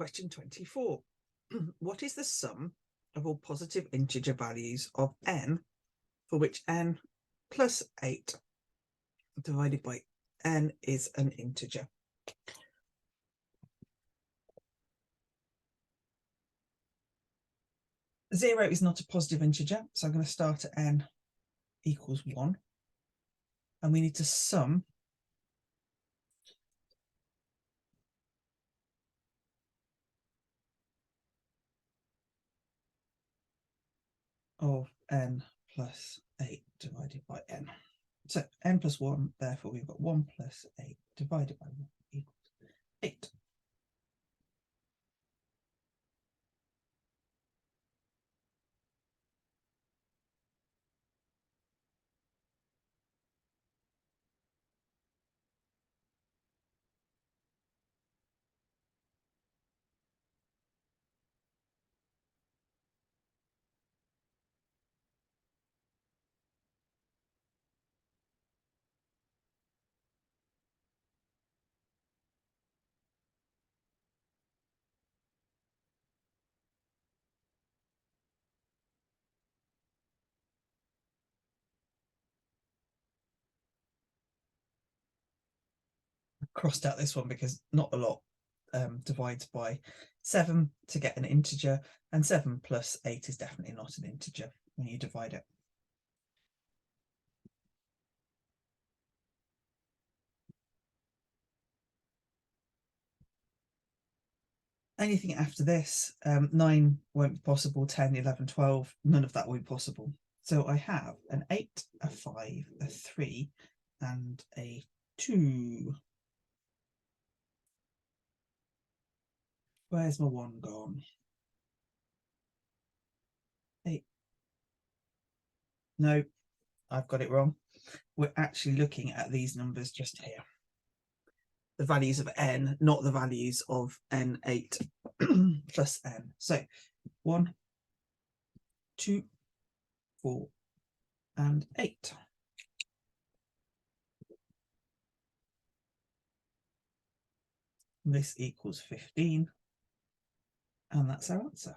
Question 24. What is the sum of all positive integer values of n for which n plus 8 divided by n is an integer? Zero is not a positive integer, so I'm going to start at n equals 1. And we need to sum of n plus 8 divided by n. So n plus 1, therefore we've got 1 plus 8 divided by 1 equals 8. Crossed out this one because not a lot divides by 7 to get an integer, and 7 plus 8 is definitely not an integer when you divide it. Anything after this, 9 won't be possible, 10, 11, 12, none of that will be possible. So I have an 8, a 5, a 3, and a 2. Where's my 1 gone? 8. No, I've got it wrong. We're actually looking at these numbers just here. The values of n, not the values of n8 plus n. So 1, 2, 4, and 8. This equals 15, and that's our answer.